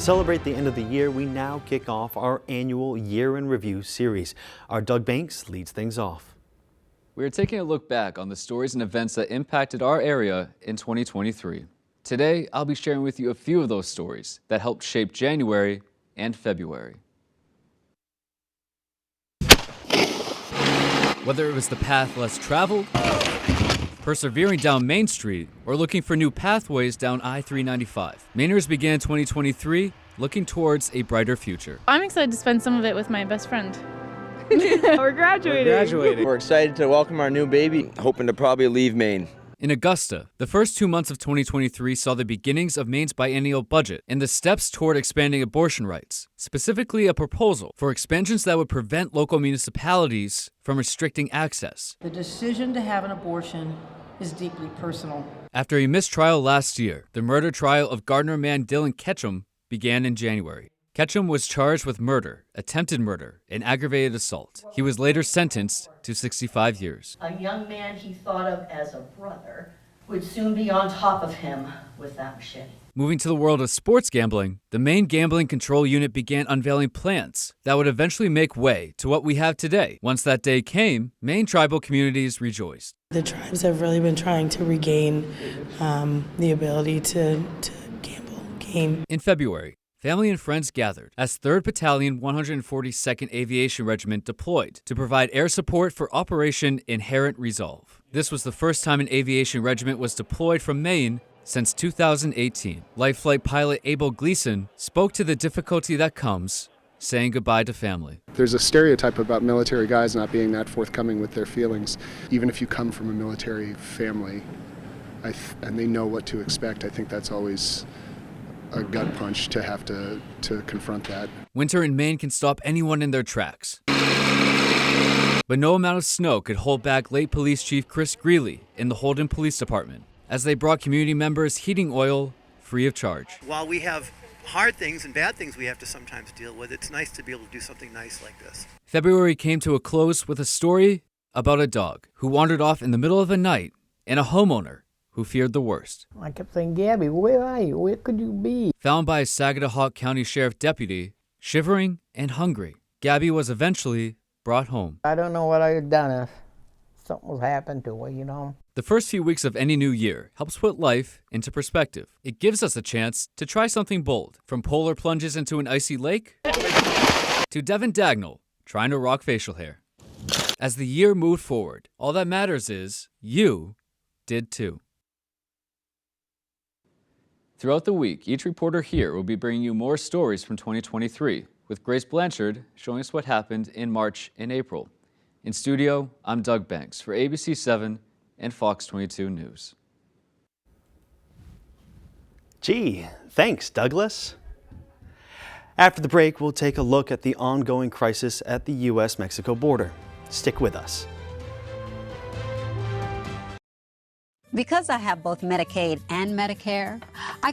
celebrate the end of the year, we now kick off our annual Year in Review series. Our Doug Banks leads things off. We are taking a look back on the stories and events that impacted our area in 2023. Today, I'll be sharing with you a few of those stories that helped shape January and February. Whether it was the path less traveled, persevering down Main Street, or looking for new pathways down I-395, Mainers began 2023 looking towards a brighter future. I'm excited to spend some of it with my best friend. We're graduating. We're excited to welcome our new baby, hoping to probably leave Maine. In Augusta, the first 2 months of 2023 saw the beginnings of Maine's biennial budget and the steps toward expanding abortion rights, specifically a proposal for expansions that would prevent local municipalities from restricting access. The decision to have an abortion is deeply personal. After a mistrial last year, the murder trial of Gardner man Dylan Ketchum began in January. Ketchum was charged with murder, attempted murder, and aggravated assault. He was later sentenced to 65 years. A young man he thought of as a brother would soon be on top of him with that machete. Moving to the world of sports gambling, the Maine Gambling Control Unit began unveiling plans that would eventually make way to what we have today. Once that day came, Maine tribal communities rejoiced. The tribes have really been trying to regain the ability to game. In February, family and friends gathered as 3rd Battalion 142nd Aviation Regiment deployed to provide air support for Operation Inherent Resolve. This was the first time an aviation regiment was deployed from Maine since 2018. Life flight pilot Abel Gleason spoke to the difficulty that comes saying goodbye to family. There's a stereotype about military guys not being that forthcoming with their feelings. Even if you come from a military family and they know what to expect, I think that's always a gut punch to have to confront that. Winter in Maine can stop anyone in their tracks. But no amount of snow could hold back late Police Chief Chris Greeley in the Holden Police Department as they brought community members heating oil free of charge. While we have hard things and bad things we have to sometimes deal with, it's nice to be able to do something nice like this. February came to a close with a story about a dog who wandered off in the middle of the night and a homeowner who feared the worst. I kept saying, Gabby, where are you? Where could you be? Found by a Saginaw County Sheriff deputy, shivering and hungry, Gabby was eventually brought home. I don't know what I had done if something was happened to her, you know. The first few weeks of any new year helps put life into perspective. It gives us a chance to try something bold, from polar plunges into an icy lake to Devin Dagnall trying to rock facial hair. As the year moved forward, all that matters is you did too. Throughout the week, each reporter here will be bringing you more stories from 2023, with Grace Blanchard showing us what happened in March and April. In studio, I'm Doug Banks for ABC 7 and Fox 22 News. Gee, thanks, Douglas. After the break, we'll take a look at the ongoing crisis at the U.S.-Mexico border. Stick with us. Because I have both Medicaid and Medicare, I